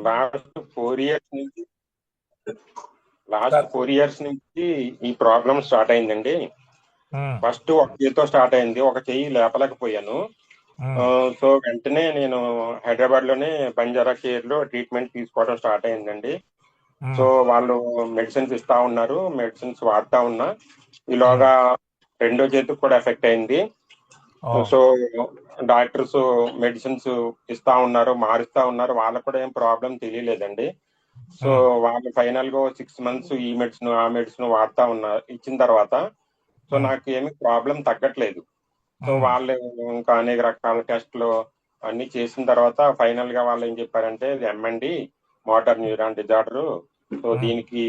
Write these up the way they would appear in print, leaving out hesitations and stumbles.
Last 4 years నుంచి last sir. 4 years నుంచి ఈ ప్రాబ్లం స్టార్ట్ అయిందండి. ఉమ్, ఫస్ట్ ఒక చేతితో స్టార్ట్ అయింది, ఒక చెయ్యి లేపలేకపోయాను. ఉమ్, సో వెంటనే నేను హైదరాబాద్ లోనే బంజారా కేర్ లో ట్రీట్మెంట్ తీసుకోవడం స్టార్ట్ అయిందండి. సో ఉమ్, వాళ్ళు మెడిసిన్స్ ఇస్తా ఉన్నారు, మెడిసిన్స్ వాడుతా ఉన్నా. ఉమ్. ఈలోగా రెండో చేతికి కూడా ఎఫెక్ట్ అయింది. ఓ. సో డాక్టర్స్ మెడిసిన్స్ ఇస్తా ఉన్నారు, మారుస్తా ఉన్నారు, వాళ్ళకు కూడా ఏం ప్రాబ్లం తెలియలేదండి. సో ఉమ్, వాళ్ళు ఫైనల్ గా 6 మంత్స్ ఈ మెడిసిన్ ఆ మెడిసిన్ వాడుతా ఉన్నారు. ఇచ్చిన తర్వాత సో ఉమ్, నాకు ఏమి ప్రాబ్లం తగ్గట్లేదు. సో ఉమ్, వాళ్ళు ఇంకా అనేక రకాల టెస్టులు అన్ని చేసిన తర్వాత ఫైనల్ గా వాళ్ళు ఏం చెప్పారంటే ఇది MND, motor neuron disorder. So um, దీనికి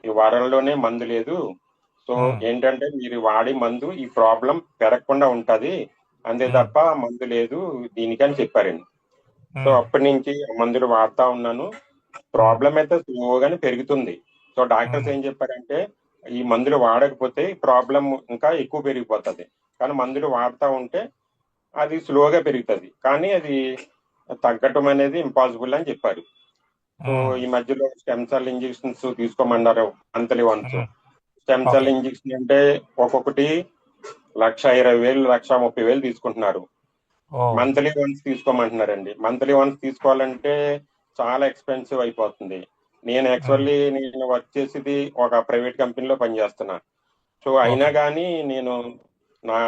ఈ వారంలోనే మందు లేదు. సో ఉమ్, ఏంటంటే మీరు వాడి మందు ఈ ప్రాబ్లం పెరగకుండా ఉంటది, అంతే ఉమ్, తప్ప మందు లేదు దీనికి అని చెప్పారండి. సో ఉమ్, అప్పటి నుంచి మందులు వాడుతా ఉన్నాను. ఉమ్, ప్రాబ్లం అయితే స్లోగానే పెరుగుతుంది. సో డాక్టర్స్ ఉమ్, ఏం చెప్పారంటే ఈ మందులు వాడకపోతే ప్రాబ్లం ఇంకా ఎక్కువ పెరిగిపోతుంది, కానీ మందులు వాడుతూ ఉంటే అది స్లోగా పెరుగుతుంది, కానీ అది తగ్గటం అనేది ఇంపాసిబుల్ అని చెప్పారు. సో ఉమ్, ఈ మధ్యలో స్టెమ్ సెల్ ఇంజెక్షన్స్ తీసుకోమన్నారు monthly once. Um. Stem okay. Cell injection అంటే ఒక్కొక్కటి 1,20,000 1,30,000 తీసుకుంటున్నారు. ఓ. మంత్లీ వన్స్ తీసుకోమంటున్నారండి. మంత్లీ వన్స్ తీసుకోవాలంటే చాలా ఎక్స్పెన్సివ్ అయిపోతుంది. ఉమ్, నేను వర్క్ చేసేది ఒక ప్రైవేట్ కంపెనీలో పనిచేస్తున్నా. సో అయినా ఓకే. కానీ నేను నా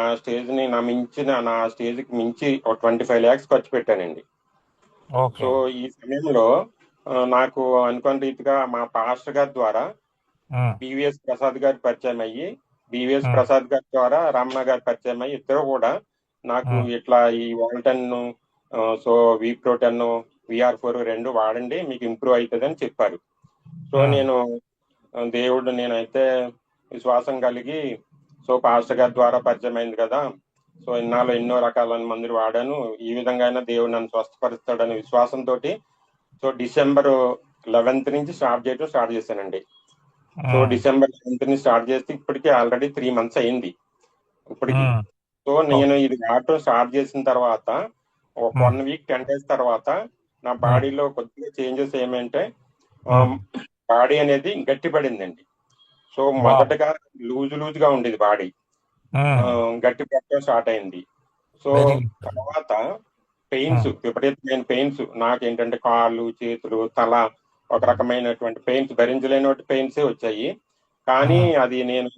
స్టేజ్కి మించి ఒక 25 lakhs ఖర్చు పెట్టానండి. So okay. ఈ సమయంలో నాకు అనుకోని రీతిగా మా పాస్టర్ గారి ద్వారా ఉమ్, బివిఎస్ ప్రసాద్ గారి పరిచయం అయ్యి, బివిఎస్ ఉమ్, ప్రసాద్ గారి ద్వారా రమణ గారి పరిచయం అయ్యి, ఇద్దరు కూడా నాకు ఉమ్, ఇట్లా ఈ వాల్టన్, సో విప్రోటెన్, విఆర్4 రెండు వాడండి మీకు ఇంప్రూవ్ అవుతుంది అని చెప్పారు. సో ఉమ్, నేను నేనైతే విశ్వాసం కలిగి, సో పాస్టర్ గారి ద్వారా పరిచయం అయింది కదా, సో ఇన్నాళ్ళు ఎన్నో రకాల మందులు వాడాను, ఈ విధంగా అయినా దేవుడు నన్ను స్వస్థపరుస్తాడనే విశ్వాసంతో సో December 11th నుంచి స్టార్ట్ చేశానండి. సో ఉమ్, December 11th నుంచి స్టార్ట్ చేస్తే ఇప్పటికే ఆల్రెడీ 3 months అయింది ఇప్పటికి. ఉమ్. సో నేను ఓకే. ఇది వాడటం స్టార్ట్ చేసిన తర్వాత ఒక ఉమ్, 1 week 10 days తర్వాత నా ఉమ్, బాడీలో కొద్దిగా చేంజెస్ ఏమంటే ఉమ్. బాడీ అనేది గట్టిపడిందండి. So wow. మొదటగా లూజ్ గా ఉండేది బాడీ, ఉమ్. గట్టి పడటం స్టార్ట్ అయింది. So very good. తర్వాత ఉమ్, విపరీతమైన పెయిన్స్ నాకేంటంటే కాళ్ళు చేతులు తల ఒక రకమైనటువంటి పెయిన్స్, భరించలేని పెయిన్సే వచ్చాయి. కానీ ఉమ్, అది నేను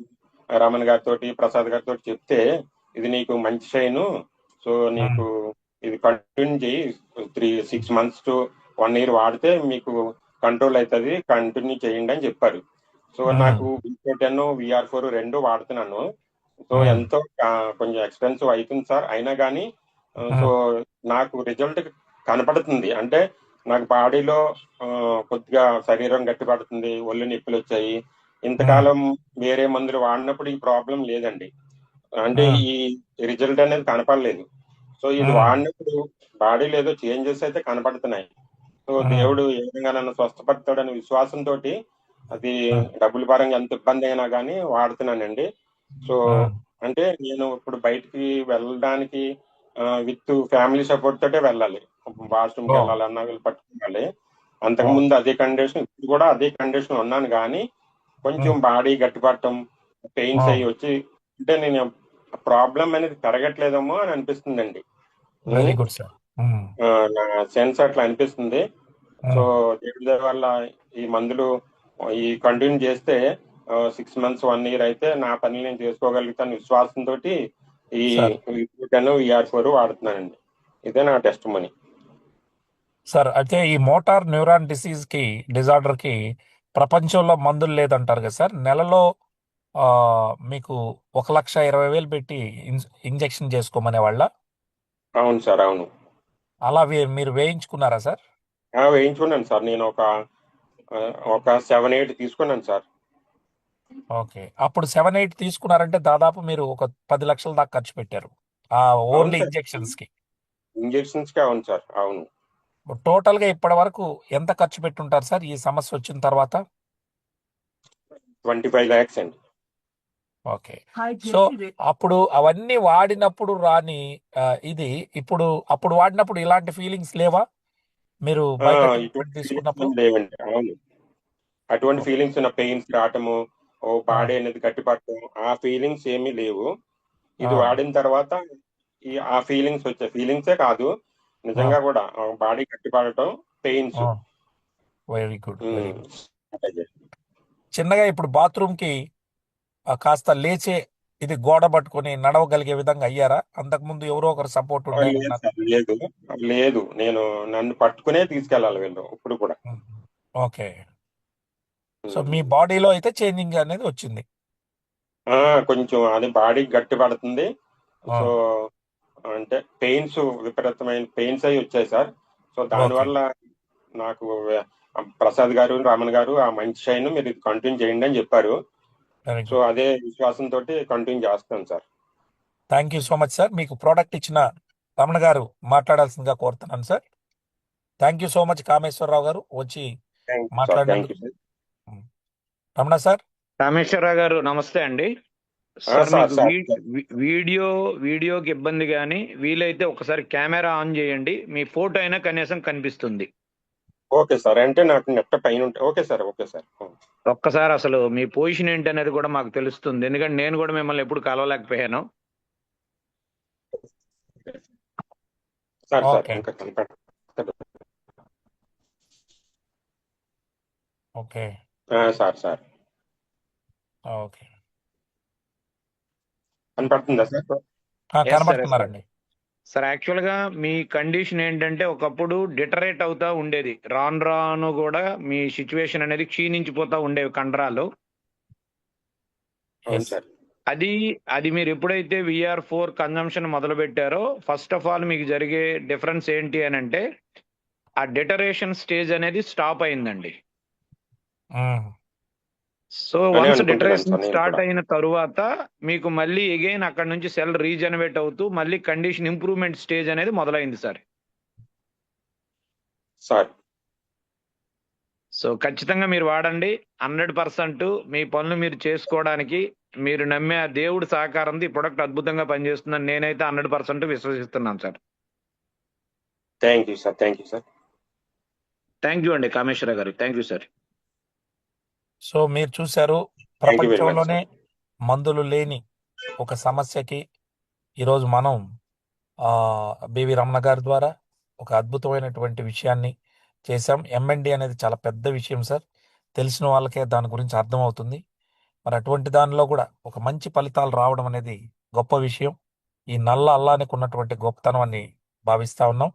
రమణ్ గారితో ప్రసాద్ గారితో చెప్తే ఇది నీకు మంచి షైను, సో ఉమ్, నీకు ఇది కంటిన్యూ చేయి, 6 months టు 1 year వాడితే మీకు కంట్రోల్ అవుతుంది, కంటిన్యూ చేయండి అని చెప్పారు. సో ఉమ్, నాకు విప్రోటెన్ విఆర్4 రెండు వాడుతున్నాను. సో ఉమ్, ఎంతో కొంచెం ఎక్స్పెన్సివ్ అవుతుంది సార్, అయినా కానీ సో ఉమ్, నాకు రిజల్ట్ కనపడుతుంది. అంటే నాకు బాడీలో కొద్దిగా శరీరం గట్టిపడుతుంది, ఒళ్ళు నొప్పులు వచ్చాయి. ఉమ్, ఇంతకాలం వేరే మందులు వాడినప్పుడు ఈ ప్రాబ్లం లేదండి, అంటే ఉమ్, ఈ రిజల్ట్ అనేది కనపడలేదు. సో ఇది ఉమ్, వాడినప్పుడు బాడీలో ఏదో చేంజెస్ అయితే కనపడుతున్నాయి. సో ఉమ్, దేవుడు ఏ విధంగా నన్ను స్వస్థపడతాడనే విశ్వాసంతో అది ఉమ్, డబ్బుల పరంగా ఎంత ఇబ్బంది అయినా కానీ వాడుతున్నానండి. సో ఉమ్, అంటే నేను ఇప్పుడు బయటికి వెళ్ళడానికి విత్ ఫ్యామిలీ సపోర్ట్ తోటే వెళ్ళాలి. వాష్రూమ్కి ఓ. వెళ్ళాలన్నా వీళ్ళు పట్టుకోవాలి. అంతకు ఓ. ముందు అదే కండిషన్, ఇప్పుడు కూడా అదే కండిషన్ ఉన్నాను, కానీ కొంచెం ఉమ్, బాడీ గట్టిపడటం, పెయిన్స్ ఓ. అయ్యి వచ్చి, అంటే నేను ప్రాబ్లం అనేది పెరగట్లేదేమో అని అనిపిస్తుందండి. Very um, good sir. ఉమ్, నా సెన్స్ అట్లా అనిపిస్తుంది. సో ఉమ్. దేవుడి దయ వల్ల ఈ మందులు ఈ కంటిన్యూ చేస్తే 6 months 1 year అయితే నా పని నేను చేసుకోగలుగుతాను విశ్వాసంతో ఈ సార్. విఆర్4 వాడుతున్నానండి. ఇదే నా టెస్ట్ మనీ. సార్, అయితే ఈ మోటార్ న్యూరాన్ డిజార్డర్ కి ప్రపంచంలో మందులు లేదంటారు కదా సార్. నెలలో ఆ, మీకు 1,20,000 పెట్టి ఇంజెక్షన్ చేసుకోమనే వాళ్ళ అవును సార్, అవును. అలా మీరు వేయించుకున్నారా సార్? వేయించుకున్నాను సార్. నేను ఆ, ఒక 7-8 తీసుకున్నాను సార్. ఓకే. అప్పుడు 7-8 తీసుకున్నారంటే దాదాపు మీరు ఒక 10 లక్షల దాకా ఖర్చు పెట్టారు ఆ అవును ఓన్లీ సార్, ఇంజెక్షన్స్ కి. ఇంజెక్షన్స్ కి అవును సార్, అవును. టోటల్ గా ఇప్పటి వరకు ఎంత ఖర్చు పెట్టుంటారు సార్ ఈ సమస్య వచ్చిన తర్వాత? 25 lakhs అండి. ఓకే. సో అప్పుడు అవన్నీ వాడినప్పుడు రాని ఇది ఇప్పుడు అప్పుడు వాడినప్పుడు ఇలాంటి ఫీలింగ్స్ లేవా? మీరు ఆ, బయట ఇటువంటి ట్రీట్మెంట్ ఫీలింగ్స్ తీసుకున్నప్పుడు? లేవండి. అవును, అటువంటి ఓకే. ఫీలింగ్స్ ఉన్న పెయిన్స్ రావటము, ఓ ఆ! బాడీ అనేది గట్టిపడటం, ఆ ఫీలింగ్స్ ఏమీ లేవు. ఇది ఆ! వాడిన తర్వాత ఆ ఫీలింగ్స్ వచ్చాయి. ఫీలింగ్సే కాదు, ఆ! నిజంగా కూడా బాడీ గట్టిపడటం, పెయిన్స్. ఆ! Very good. Very good. అదే. చిన్నగా ఇప్పుడు బాత్రూమ్‌కి కాస్త లేచే ఇది గోడ పట్టుకొని నడవగలిగే విధంగా అయ్యారా? అంతకుముందు ఎవరో ఒకరు సపోర్ట్ లేదు ఉండేనన్నారు. సార్, లేదు, లేదు. నేను నన్ను పట్టుకునే తీసుకెళ్ళాలి వీళ్ళు ఇప్పుడు కూడా. హ్మ్. ఓకే. సో, ఉమ్. మీ బాడీలో అయితే చేంజింగ్ అనేది వచ్చింది. ఆ, కొంచెం అది బాడీ గట్టి పడుతుంది. ఆ! సో అంటే పెయిన్స్, విపరీతమైన పెయిన్స్ అయి వచ్చాయి సార్. So okay. దానివల్ల నాకు ప్రసాద్ గారు, రమణ గారు ఆ మంచి షైన్ మీరు ఇది కంటిన్యూ చేయండి అని చెప్పారు. Very so good. అదే విశ్వాసంతో కంటిన్యూ చేస్తాను sir. Thank you so much sir. మీకు ప్రోడక్ట్ ఇచ్చిన రమణ గారు మాట్లాడాల్సిందిగా కోరుతున్నాను sir. Thank you so much Kameswara Rao గారు వచ్చి థ్యాంక్ యూ సార్, థ్యాంక్ మాట్లాడినందుకు. You sir. హ్మ్. రమణ సార్. రామేశ్వరరావు గారు నమస్తే అండి. సార్ సార్ మీకు సార్ వీడియోకి ఇబ్బంది కానీ వీలైతే ఒకసారి కెమెరా ఆన్ చేయండి, మీ ఫోటో అయినా కనీసం కనిపిస్తుంది. ఓకే సార్, అంటే నాకు నెట్ పైన ఉంటాయి. Okay sir, okay sir. ఒక్కసారి అసలు మీ పొజిషన్ ఏంటి అనేది కూడా మాకు తెలుస్తుంది, ఎందుకంటే నేను కూడా మిమ్మల్ని ఎప్పుడు కలవలేకపోయాను. Sir sir okay. ఇంకా కనపడ ఓకే. Sir sir okay. కనపడుతుందా sir? Yes sir, yes sir. కనబడుతున్నారండి. సార్ యాక్చువల్గా మీ కండిషన్ ఏంటంటే ఒకప్పుడు డిటరేట్ అవుతా ఉండేది, రాను రాను కూడా మీ సిచ్యువేషన్ అనేది క్షీణించిపోతా ఉండేవి కండరాలు. అవును ఎస్. సార్. అది అది మీరు ఎప్పుడైతే VR4 కన్జంప్షన్ మొదలు పెట్టారో ఫస్ట్ ఆఫ్ ఆల్ మీకు జరిగే డిఫరెన్స్ ఏంటి అని అంటే ఆ డిటరేషన్ స్టేజ్ అనేది స్టాప్ అయిందండి. హ్మ్. సో అనే వన్స్ అనుకుంటున్నాను డిటరేషన్ సార్ నేను స్టార్ట్ కూడా. అయిన తరువాత మీకు మళ్ళీ అగైన్ అక్కడ నుంచి సెల్ రీజనరేట్ అవుతూ మళ్ళీ కండిషన్ ఇంప్రూవ్మెంట్ స్టేజ్ అనేది మొదలైంది సార్. సార్ సో ఖచ్చితంగా మీరు వాడండి. 100% మీ పనులు మీరు చేసుకోవడానికి మీరు నమ్మే ఆ దేవుడి సహకారంతో ఈ ప్రొడక్ట్ అద్భుతంగా పనిచేస్తుందని నేనైతే 100% విశ్వసిస్తున్నాను sir. Thank you sir, thank you sir. Thank you అండి Kameswara garu, thank you sir. So మీరు చూశారు, థ్యాంక్ యూ వెరీ మచ్ ప్రపంచంలోనే సార్. మందులు లేని ఒక సమస్యకి ఈరోజు మనం బివి రమణ గారి ద్వారా ఒక అద్భుతమైనటువంటి విషయాన్ని చేశాం. ఎంఎన్డి అనేది చాలా పెద్ద విషయం సార్. తెలిసిన వాళ్ళకే దాని గురించి అర్థమవుతుంది. మరి అటువంటి దానిలో కూడా ఒక మంచి ఫలితాలు రావడం అనేది గొప్ప విషయం. ఈ నల్ల అల్లానికి ఉన్నటువంటి గొప్పతనం అని భావిస్తా ఉన్నాం.